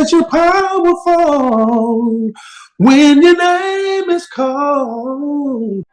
that you're powerful when your name is called.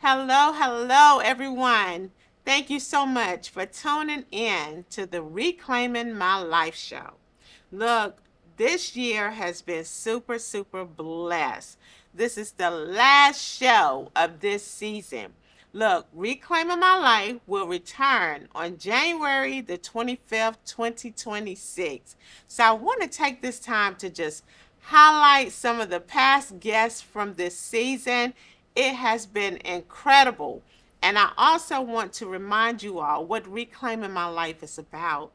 Hello, hello, everyone. Thank you so much for tuning in to the Reclaiming My Life show. Look, this year has been super, super blessed. This is the last show of this season. Look, Reclaiming My Life will return on January the 25th, 2026. So I want to take this time to just highlight some of the past guests from this season. It has been incredible. And I also want to remind you all what Reclaiming My Life is about.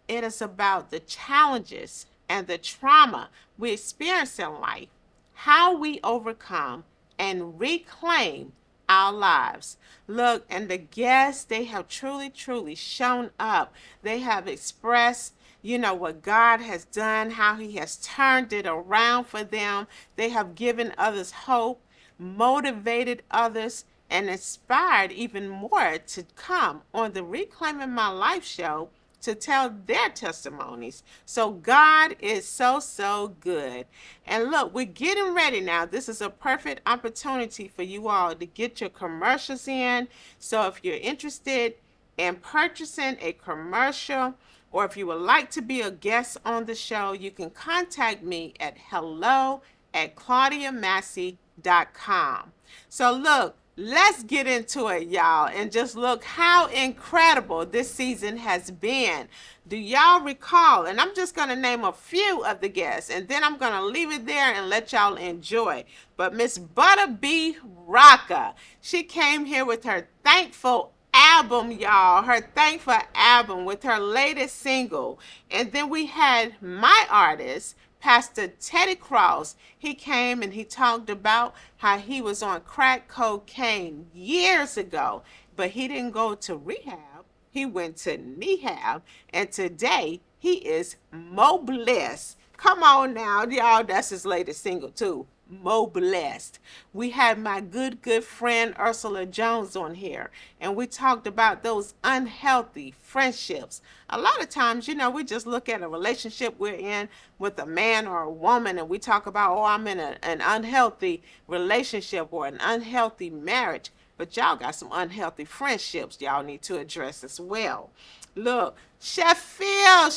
It is about the challenges and the trauma we experience in life, how we overcome and reclaim our lives. Look, and the guests, they have truly, truly shown up. They have expressed, what God has done, how He has turned it around for them. They have given others hope, motivated others, and inspired even more to come on the Reclaiming My Life show to tell their testimonies. So God is so, so good. And look, we're getting ready now. This is a perfect opportunity for you all to get your commercials in. So if you're interested in purchasing a commercial, or if you would like to be a guest on the show, you can contact me at hello@claudiamassey.com. So look, let's get into it, y'all, and just look how incredible this season has been. Do y'all recall? And I'm just going to name a few of the guests, and then I'm going to leave it there and let y'all enjoy. But Miss Butter B. Rocka, she came here with her Thankful album, y'all. Her Thankful album with her latest single. And then we had my artist, Pastor Teddy Cross. He came and he talked about how he was on crack cocaine years ago, but he didn't go to rehab. He went to Nehab, and today he is Mo Blessed. Come on now, y'all. That's his latest single, too. Mo Blessed. We had my good, good friend Ursula Jones on here, and we talked about those unhealthy friendships. A lot of times, we just look at a relationship we're in with a man or a woman, and we talk about, oh, I'm in an unhealthy relationship or an unhealthy marriage. But y'all got some unhealthy friendships y'all need to address as well. Look, Chef Phil, and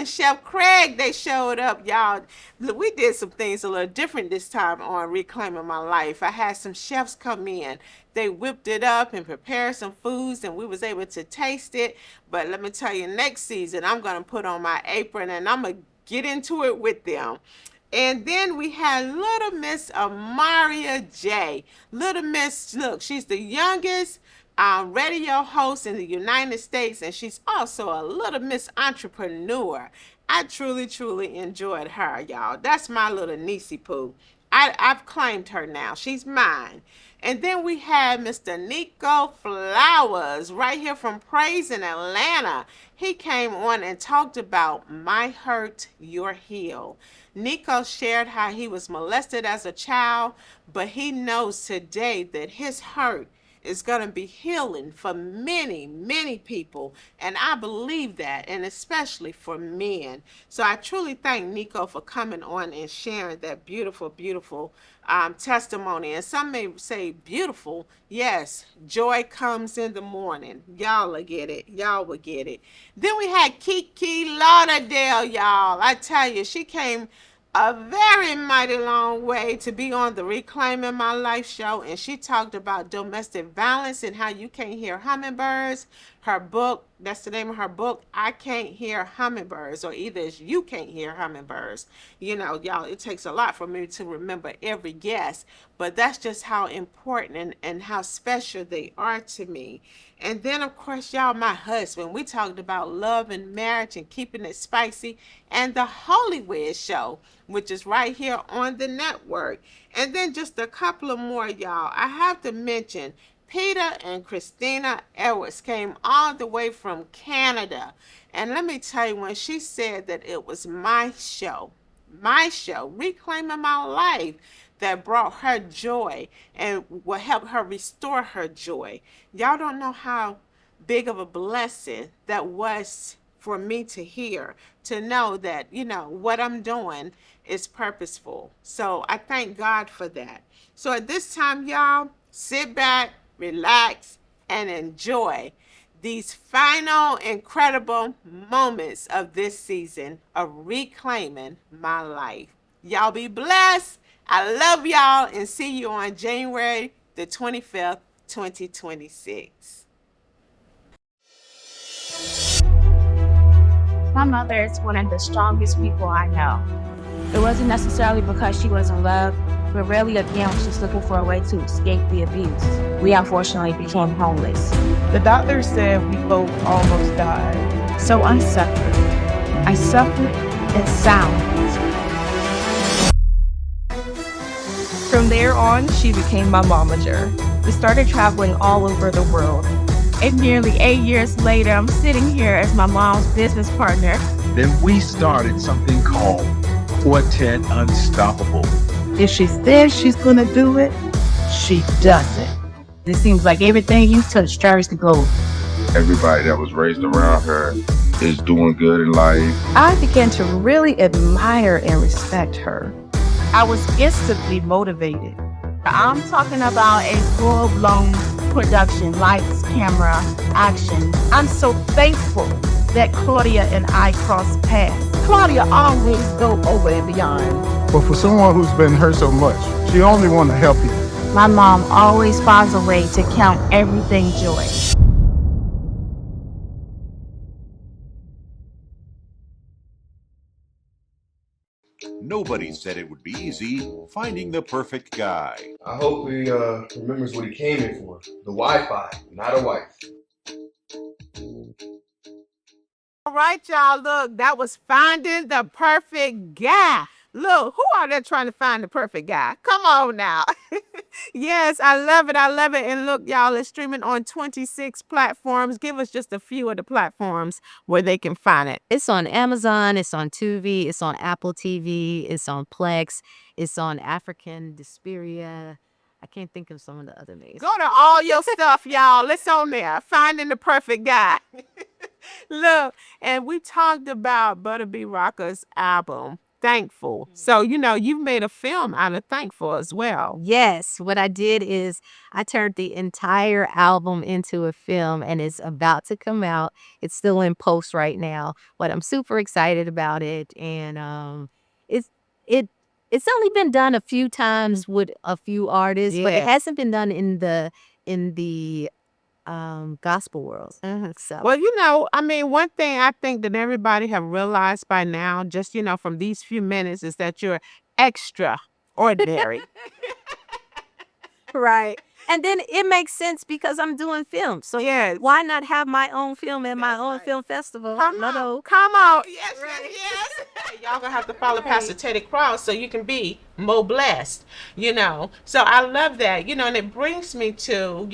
Chef Craig, they showed up, y'all. Look, we did some things a little different this time on Reclaiming My Life. I had some chefs come in. They whipped it up and prepared some foods, and we was able to taste it. But let me tell you, next season, I'm going to put on my apron, and I'm going to get into it with them. And then we had Little Miss Amaria J. Little Miss, look, she's the youngest radio host in the United States, and she's also a Little Miss entrepreneur. I truly, truly enjoyed her, y'all. That's my little niecey poo. I've claimed her now. She's mine. And then we had Mr. Nico Flowers right here from Praise in Atlanta. He came on and talked about My Hurt, Your Heal. Nico shared how he was molested as a child, but he knows today that his hurt is going to be healing for many, many people. And I believe that, and especially for men. So I truly thank Nico for coming on and sharing that beautiful, beautiful testimony. And some may say beautiful. Yes, joy comes in the morning. Y'all will get it. Y'all will get it. Then we had Kiki Lauderdale, y'all. I tell you, she came a very mighty long way to be on the Reclaiming My Life show, and she talked about domestic violence and how you can't hear hummingbirds. Her book, that's the name of her book, I Can't Hear Hummingbirds, or either it's You Can't Hear Hummingbirds. Y'all, it takes a lot for me to remember every guest, but that's just how important and how special they are to me. And then, of course, y'all, my husband, we talked about love and marriage and keeping it spicy, and the Holy Wiz show, which is right here on the network. And then just a couple of more, y'all. I have to mention Peter and Christina Edwards came all the way from Canada. And let me tell you, when she said that it was my show, Reclaiming My Life, that brought her joy and will help her restore her joy. Y'all don't know how big of a blessing that was for me to hear, to know that, what I'm doing is purposeful. So I thank God for that. So at this time, y'all, sit back, relax, and enjoy these final incredible moments of this season of Reclaiming My Life. Y'all be blessed. I love y'all and see you on January the 25th, 2026. My mother is one of the strongest people I know. It wasn't necessarily because she was in love, but really again, she's looking for a way to escape the abuse. We unfortunately became homeless. The doctor said we both almost died. So I suffered. I suffered in silence. From there on, she became my momager. We started traveling all over the world. And nearly 8 years later, I'm sitting here as my mom's business partner. Then we started something called Quartet Unstoppable. If she says she's going to do it, she does it. It seems like everything you touch turns to gold. Everybody that was raised around her is doing good in life. I began to really admire and respect her. I was instantly motivated. I'm talking about a full-blown production, lights, camera, action. I'm so thankful that Claudia and I crossed paths. Claudia always go over and beyond. But for someone who's been hurt so much, she only wants to help you. My mom always finds a way to count everything joy. Nobody said it would be easy finding the perfect guy. I hope he remembers what he came in for. The Wi-Fi, not a wife. All right, y'all, look, that was Finding the Perfect Guy. Look, who out there trying to find the perfect guy? Come on now. Yes, I love it. I love it. And look, y'all, it's streaming on 26 platforms. Give us just a few of the platforms where they can find it. It's on Amazon, it's on Tubi, it's on Apple TV, it's on Plex, it's on African Desperia. I can't think of some of the other names. Go to all your stuff, y'all. It's on there. Finding the Perfect Guy. Look, and we talked about Butter B. Rocker's album, Thankful. So, you've made a film out of Thankful as well. Yes, what I did is I turned the entire album into a film and it's about to come out. It's still in post right now, but I'm super excited about it. And it's it it's only been done a few times with a few artists, but it Yeah. hasn't been done in the gospel world. So Well, one thing I think that everybody have realized by now, just, from these few minutes, is that you're extraordinary. right. And then it makes sense because I'm doing film. So Yes. why not have my own film at my own film festival? Come No. on. Come on. Yes, yes. Y'all gonna have to follow Pastor Teddy Cross so you can be more blessed, So I love that, and it brings me to,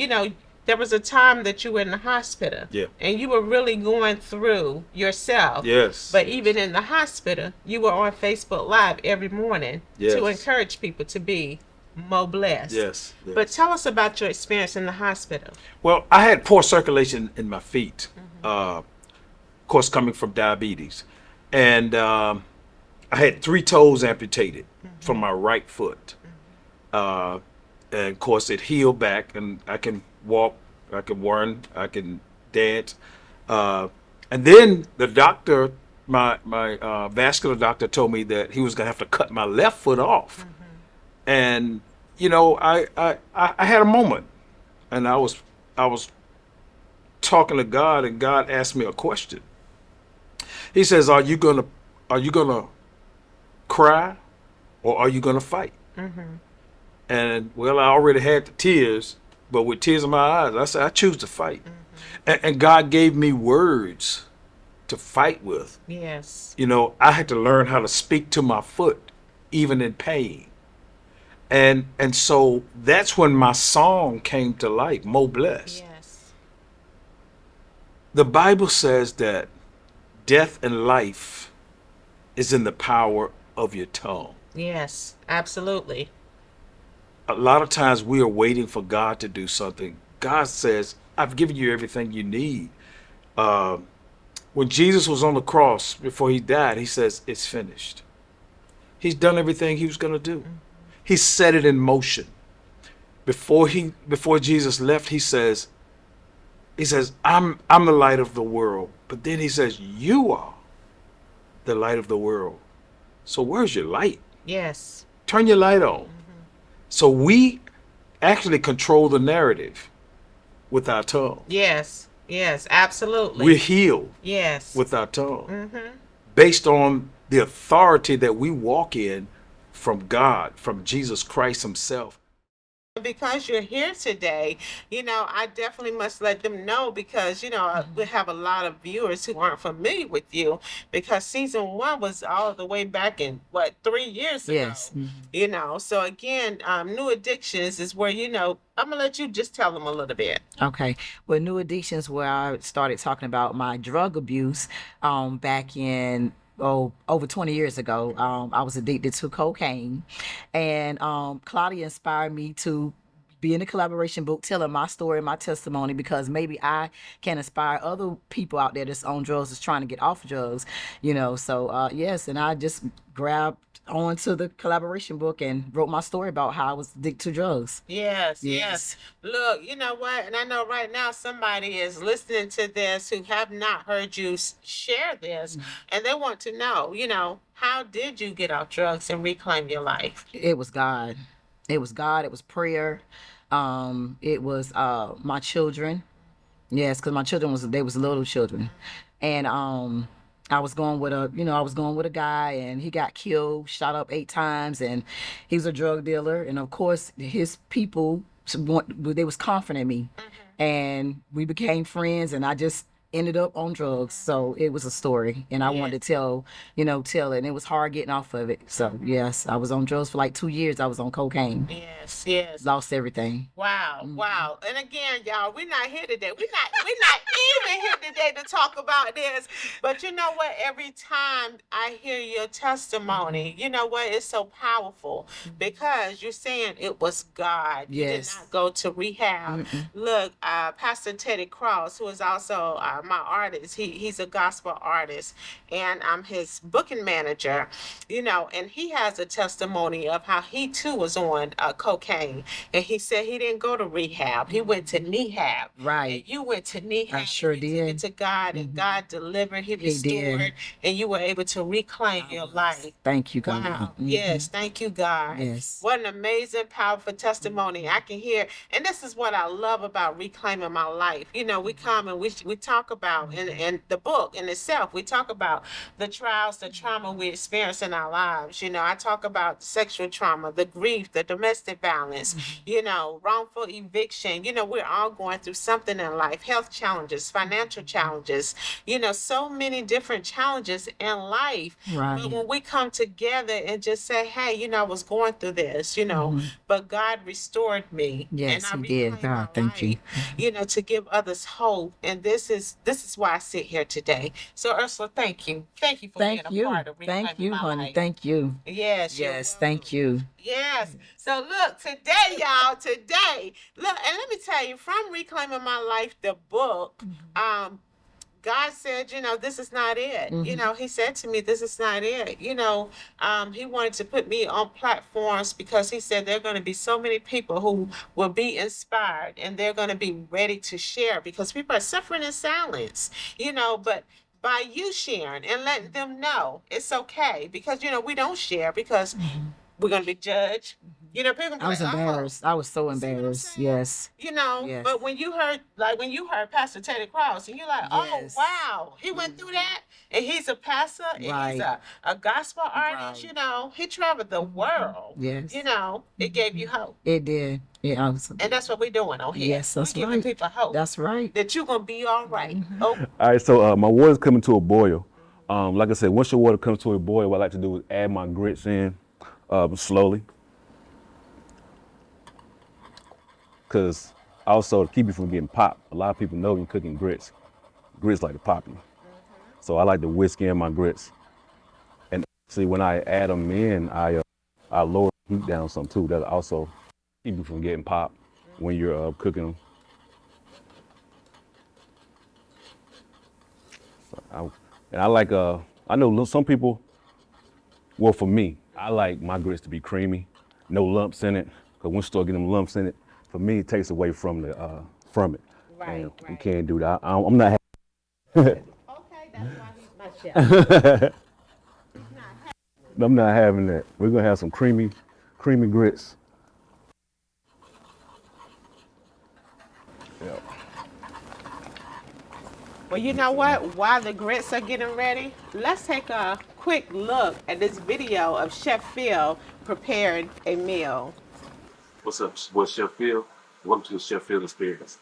there was a time that you were in the hospital. Yeah. And you were really going through yourself. Yes. But even in the hospital, you were on Facebook Live every morning Yes. to encourage people to be more blessed. Yes, yes. But tell us about your experience in the hospital. Well, I had poor circulation in my feet, of course, coming from diabetes. And I had 3 toes amputated from my right foot. And of course, it healed back, and I can walk, I can run, I can dance. And then the doctor, my vascular doctor, told me that he was going to have to cut my left foot off. And I had a moment, and I was talking to God, and God asked me a question. He says, "Are you gonna cry, or are you gonna fight?" And I already had the tears, but with tears in my eyes, I said, "I choose to fight." And God gave me words to fight with. Yes. I had to learn how to speak to my foot, even in pain. And so that's when my song came to life, Mo Blessed. Yes. The Bible says that death and life is in the power of your tongue. Yes, absolutely. A lot of times we are waiting for God to do something. God says, I've given you everything you need. When Jesus was on the cross, before he died, he says, it's finished. He's done everything he was going to do. He set it in motion. Before Jesus left, he says, I'm the light of the world. But then he says, you are the light of the world. So where's your light? Yes. Turn your light on. So we actually control the narrative with our tongue. Yes. Yes, absolutely. We're healed Yes. with our tongue. Based on the authority that we walk in from God, from Jesus Christ himself. Because you're here today, I definitely must let them know because, we have a lot of viewers who aren't familiar with you because season 1 was all the way back in, 3 years ago? Yes. So again, New Addictions is where, I'm going to let you just tell them a little bit. Okay. Well, New Addictions, where I started talking about my drug abuse back in over 20 years ago. I was addicted to cocaine, and Claudia inspired me to be in the collaboration book telling my story, my testimony, because maybe I can inspire other people out there that's on drugs, that's trying to get off drugs, So yes, and I just grabbed onto the collaboration book and wrote my story about how I was addicted to drugs. Yes. Look, you know what? And I know right now somebody is listening to this who have not heard you share this, and they want to know, how did you get off drugs and reclaim your life? It was God. It was God. It was prayer. It was my children. Yes, because my children was little children, and I was going with a guy, and he got killed, shot up 8 times, and he was a drug dealer, and of course his people, they was confident in me, and we became friends, and I just ended up on drugs. So it was a story, and I wanted to tell it, and it was hard getting off of it. So yes, I was on drugs for like 2 years. I was on cocaine. Yes. Lost everything. Wow. And again, y'all, we're not here today. We're not even here today to talk about this. But you know what? Every time I hear your testimony, you know what? It's so powerful because you're saying it was God. You did not go to rehab. Look, Pastor Teddy Cross, who is also my artist, he's a gospel artist, and I'm his booking manager, and he has a testimony of how he too was on cocaine, and he said he didn't go to rehab, he went to Nehab. Right. And you went to Nehab. I sure did. To God, and God delivered, he restored, and you were able to reclaim your life. Thank you, God. Wow. Yes, thank you, God. Yes. What an amazing, powerful testimony. I can hear, and this is what I love about reclaiming my life. We come and we talk about in the book in itself, we talk about the trials, the trauma we experience in our lives. I talk about sexual trauma, the grief, the domestic violence, wrongful eviction. We're all going through something in life, health challenges, financial challenges, so many different challenges in life. Right. But when we come together and just say, hey, I was going through this, but God restored me. Yes, and I he did. reclaimed God, my thank you. life, to give others hope. And this is why I sit here today. So Ursula, thank you. Thank you for being a part of reclaiming Thank you, my honey. life. Thank you. Yes. you're Yes, welcome. thank you. Yes. So look, today, y'all, look, and let me tell you, from Reclaiming My Life, the book, God said, this is not it. He said to me, this is not it. He wanted to put me on platforms because he said there are going to be so many people who will be inspired and they're going to be ready to share because people are suffering in silence, but by you sharing and letting them know it's okay because, we don't share because we're going to be judged. People gonna be I was like, embarrassed. I was so see what I'm embarrassed. saying? Yes. Yes. But when you heard Pastor Teddy Cross, and you're like, Yes. oh wow, he went through that, and he's a pastor, and Right. he's a gospel artist. Right. He traveled the world. Yes. It gave you hope, It did. Yeah, and that's what we're doing on here. Yes, that's we're giving right. people hope That's right. that you're gonna be all right. Oh, All right, so my water's coming to a boil. Like I said, once your water comes to a boil, what I like to do is add my grits in slowly. because also to keep you from getting popped. A lot of people know when you're cooking grits, grits like to pop you. So I like to whisk in my grits. And see, when I add them in, I lower the heat down some too. That also keep you from getting popped when you're cooking them. And I like, I know some people, well for me, I like my grits to be creamy, no lumps in it. Cause once you start getting them lumps in it, for me it takes away from it. Right, And we right. can't do that. I'm not. Okay, that's why he's my chef. I'm not having that. We're gonna have some creamy grits. Yeah. Well, you know what? While the grits are getting ready, let's take a quick look at this video of Chef Phil preparing a meal. What's up, what's Chef Phil? Welcome to the Chef Phil Experience.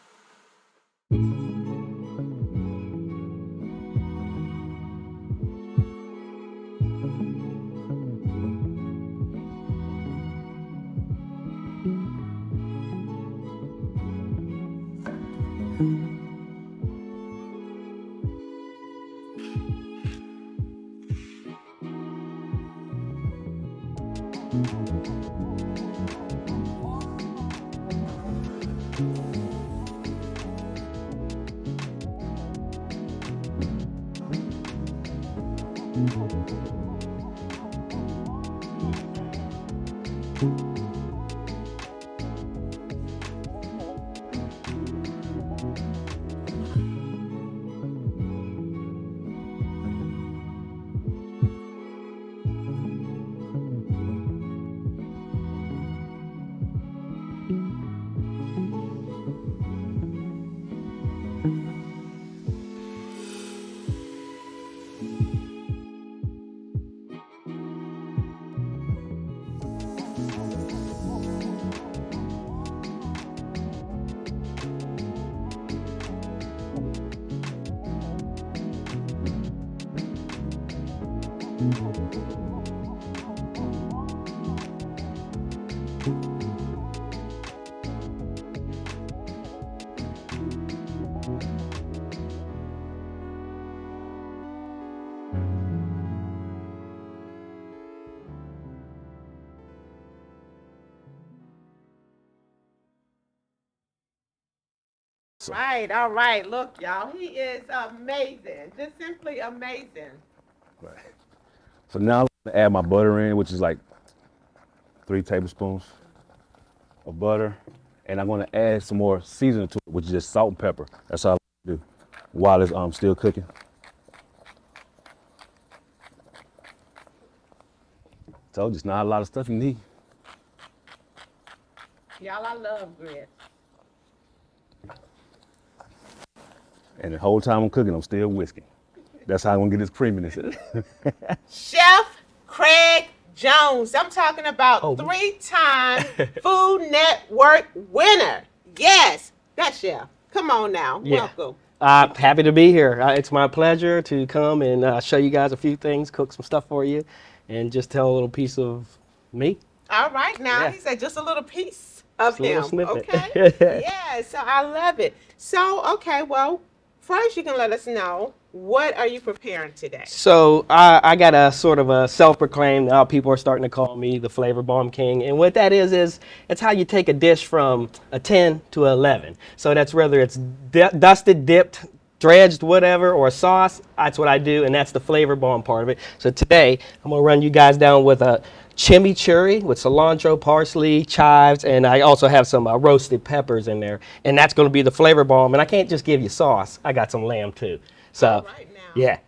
Right, all right. Look, y'all, he is amazing. Just simply amazing. Right. So now I'm gonna add my butter in, which is like 3 tablespoons of butter. And I'm gonna add some more seasoning to it, which is just salt and pepper. That's all I do while it's still cooking. So just not a lot of stuff you need. Y'all, I love grits. And the whole time I'm cooking, I'm still whisking. That's how I'm gonna get this creaminess. Chef Craig Jones. I'm talking about 3-time Food Network winner. Yes, that chef. Come on now. Yeah. Welcome. Happy to be here. It's my pleasure to come and show you guys a few things, cook some stuff for you, and just tell a little piece of me. All right, now Yeah. he said just a little piece of Just a little him. snippet. Okay. Yeah, so I love it. So, okay, well, first you can let us know, what are you preparing today? So I got a sort of a self-proclaimed, now people are starting to call me the Flavor Bomb King. And what that is it's how you take a dish from a 10 to 11. So that's whether it's dusted, dipped, dredged, whatever, or a sauce. That's what I do, and that's the Flavor Bomb part of it. So today, I'm going to run you guys down with a chimichurri with cilantro, parsley, chives, and I also have some roasted peppers in there. And that's going to be the Flavor Bomb. And I can't just give you sauce. I got some lamb, too. So, All right now. yeah.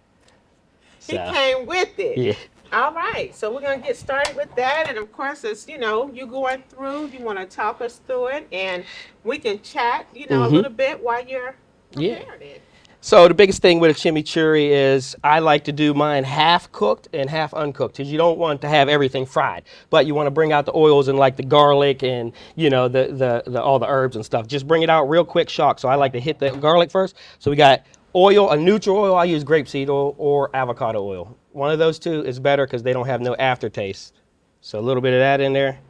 He came with it. Yeah. All right, so we're going to get started with that. And of course, as you know, you going through, you want to talk us through it, and we can chat, a little bit while you're preparing it. So the biggest thing with a chimichurri is I like to do mine half cooked and half uncooked, because you don't want to have everything fried, but you want to bring out the oils and like the garlic and the all the herbs and stuff. Just bring it out real quick, shock. So I like to hit the garlic first. So we got oil, a neutral oil. I use grapeseed oil or avocado oil. One of those two is better because they don't have no aftertaste. So a little bit of that in there.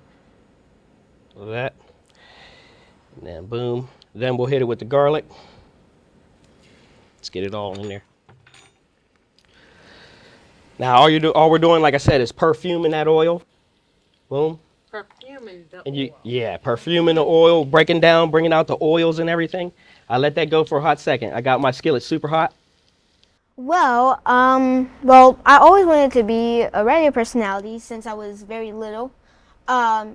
A little of that. And then boom. Then we'll hit it with the garlic. Let's get it all in there. Now all we're doing, like I said, is perfuming that oil. Boom. Perfuming the And oil. perfuming the oil, breaking down, bringing out the oils and everything. I let that go for a hot second. I got my skillet super hot. Well, I always wanted to be a radio personality since I was very little.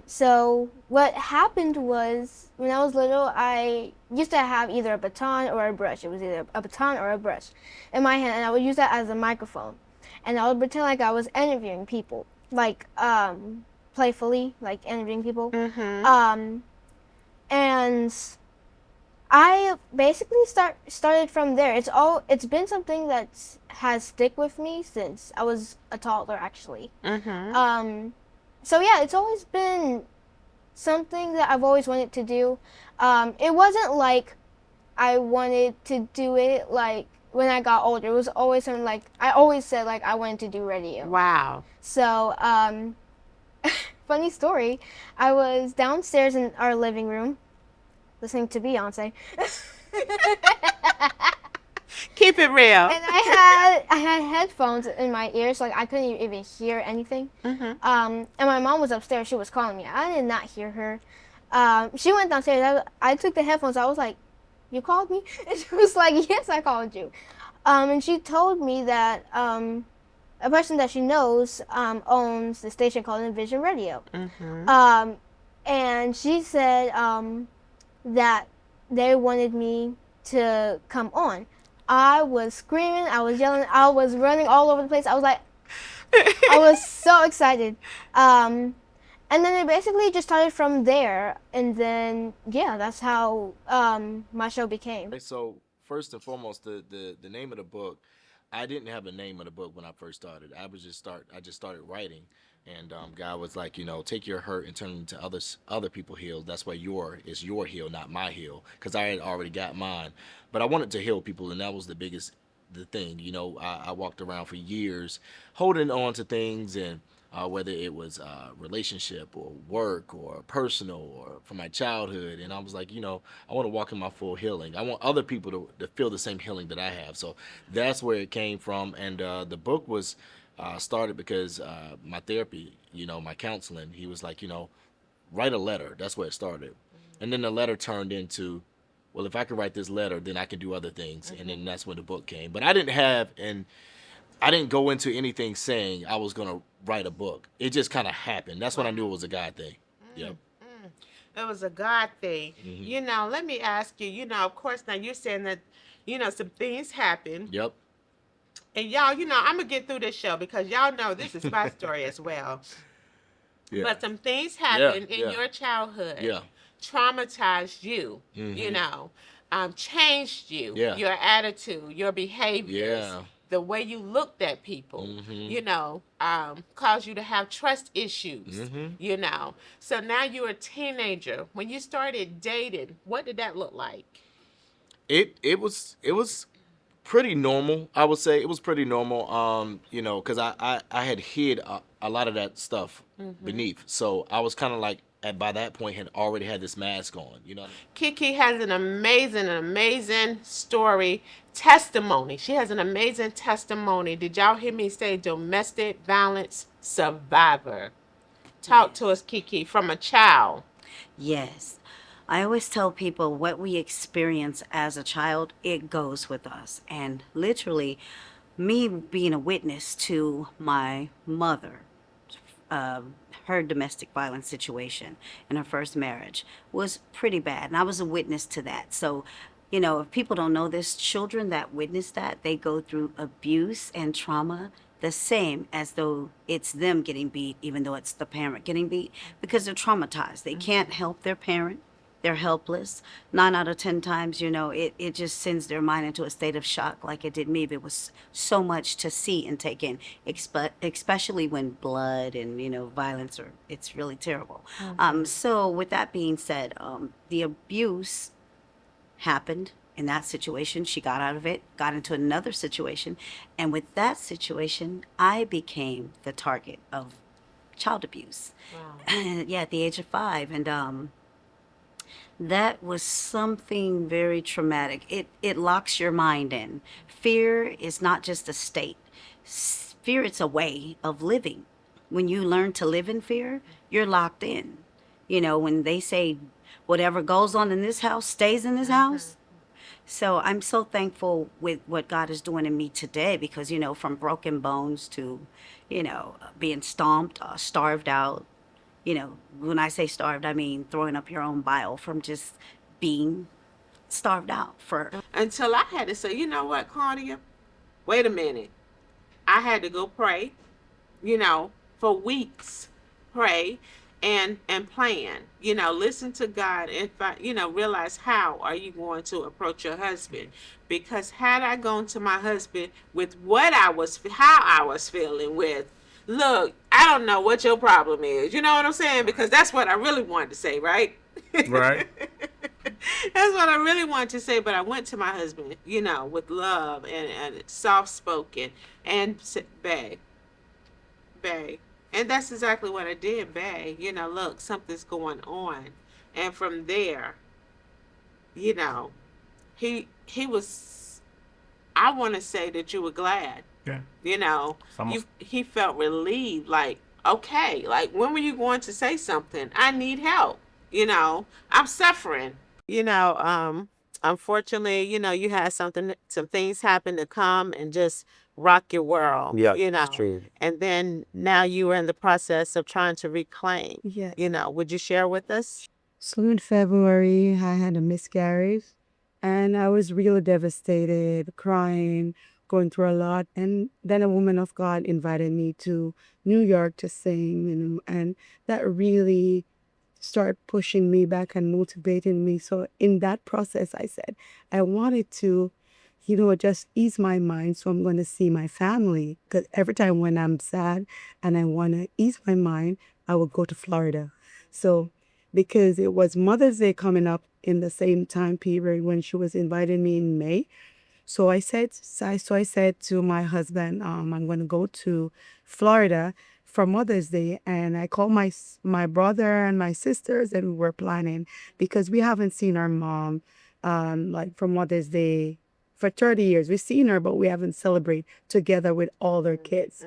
So what happened was when I was little, I used to have either a baton or a brush. It was either a baton or a brush in my hand, and I would use that as a microphone. And I would pretend like I was interviewing people, like playfully, like interviewing people. And I basically started from there. It's been something that has stick with me since I was a toddler, actually. So yeah, it's always been something that I've always wanted to do. It wasn't like I wanted to do it like when I got older. It was always something like I always said like I wanted to do radio. Wow. So funny story, I was downstairs in our living room listening to Beyonce. Keep it real. And I had headphones in my ears, so like I couldn't even hear anything. And my mom was upstairs. She was calling me. I did not hear her. She went downstairs. I took the headphones. I was like, "You called me?" And she was like, "Yes, I called you." And she told me that a person that she knows owns the station called Envision Radio. And she said that they wanted me to come on. I was screaming, I was yelling, I was running all over the place. I was like, I was so excited. And then it basically just started from there. And then, yeah, that's how my show became. So first and foremost, the name of the book, I didn't have a name of the book when I first started. I just started writing. And God was like, take your hurt and turn it into other people's heals. That's why it's your heal, not my heal, because I had already got mine. But I wanted to heal people, and that was the thing. I walked around for years holding on to things, and whether it was relationship or work or personal or from my childhood. And I was like, I want to walk in my full healing. I want other people to feel the same healing that I have. So that's where it came from. And the book was started because my therapy, my counseling, he was like, write a letter. That's where it started. And then the letter turned into, well, if I could write this letter, then I can do other things. And then that's when the book came. But I didn't go into anything saying I was going to write a book. It just kind of happened. That's when I knew it was a God thing. Yep. It was a God thing. Let me ask you, of course, now you're saying that, some things happen. Yep. And y'all, I'm going to get through this show because y'all know this is my story as well. Yeah. But some things happened in your childhood. Yeah. Traumatized you, changed you, your attitude, your behaviors, the way you looked at people, caused you to have trust issues, So now you're a teenager. When you started dating, what did that look like? It was pretty normal. I would say it was pretty normal, because I had hid a lot of that stuff beneath. So I was kind of like, by that point, had already had this mask on, Kiki has an amazing story, testimony. She has an amazing testimony. Did y'all hear me say domestic violence survivor? Talk to us, Kiki, from a child. Yes. I always tell people what we experience as a child, it goes with us. And literally, me being a witness to my mother, her domestic violence situation in her first marriage was pretty bad. And I was a witness to that. So, if people don't know this, children that witness that, they go through abuse and trauma the same as though it's them getting beat, even though it's the parent getting beat, because they're traumatized. They can't help their parent. They're helpless. 9 out of 10 times, it just sends their mind into a state of shock like it did me. But it was so much to see and take in, especially when blood and, violence it's really terrible. So with that being said, the abuse happened in that situation. She got out of it, got into another situation. And with that situation, I became the target of child abuse. Wow. Yeah, at the age of 5. And That was something very traumatic. It locks your mind in. Fear is not just a state. Fear it's a way of living. When you learn to live in fear, you're locked in. You know, when they say whatever goes on in this house stays in this house. So I'm so thankful with what God is doing in me today because, you know, from broken bones to, you know, being stomped, starved out, you know, when I say starved, I mean throwing up your own bile from just being starved out for. Until I had to say, you know what, Claudia? Wait a minute. I had to go pray, you know, for weeks. Pray and plan. You know, listen to God and you know, realize how are you going to approach your husband. Because had I gone to my husband with how I was feeling with, look, I don't know what your problem is. You know what I'm saying? Because that's what I really wanted to say, right? Right. That's what I really wanted to say, but I went to my husband, you know, with love and soft spoken and said, babe. And that's exactly what I did, babe. You know, look, something's going on. And from there, you know, he was, I want to say that you were glad. Yeah. You know, he felt relieved, like, okay, like, when were you going to say something? I need help. You know, I'm suffering. You know, unfortunately, you know, you had some things happen to come and just rock your world. Yeah, You it's know, true. and then now you are in the process of trying to reclaim. Yes. You know, would you share with us? So in February, I had a miscarriage and I was really devastated, crying, going through a lot. And then a woman of God invited me to New York to sing, and that really started pushing me back and motivating me. So in that process, I said, I wanted to, just ease my mind. So I'm going to see my family. Because every time when I'm sad and I want to ease my mind, I will go to Florida. So because it was Mother's Day coming up in the same time period when she was inviting me in May. So I said to my husband, I'm going to go to Florida for Mother's Day, and I called my brother and my sisters, and we were planning because we haven't seen our mom, like for Mother's Day for 30 years. We've seen her, but we haven't celebrated together with all their kids.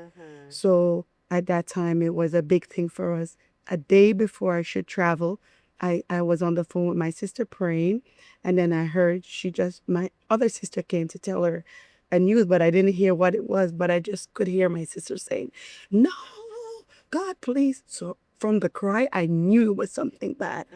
So at that time, it was a big thing for us. A day before I should travel, I was on the phone with my sister praying, and then I heard my other sister came to tell her a news, but I didn't hear what it was, but I just could hear my sister saying, "No, God, please." So from the cry, I knew it was something bad.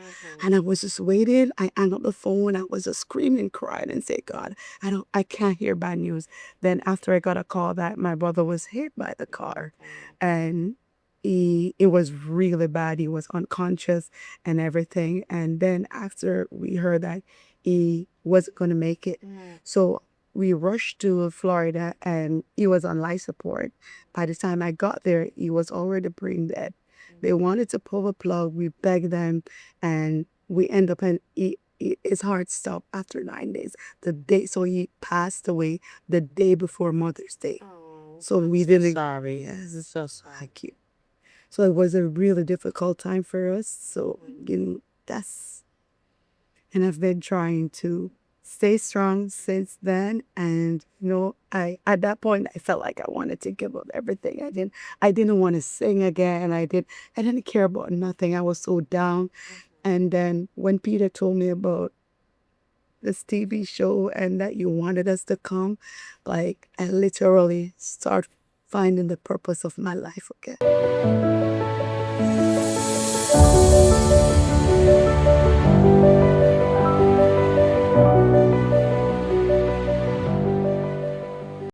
And I was just waiting. I hung up the phone. I was just screaming, crying, and say, God, I can't hear bad news. Then after I got a call that my brother was hit by the car, and it was really bad. He was unconscious and everything. And then after we heard that he wasn't going to make it, so we rushed to Florida, and he was on life support. By the time I got there, he was already brain dead. They wanted to pull the plug. We begged them, and we end up in his heart stopped after 9 days. So he passed away the day before Mother's Day. So we didn't. Sorry. Yes, it's so sorry. Thank you. So it was a really difficult time for us. So and I've been trying to stay strong since then. And I at that point I felt like I wanted to give up everything. I didn't want to sing again. I didn't care about nothing. I was so down. And then when Peter told me about this TV show and that you wanted us to come, like I literally start finding the purpose of my life again.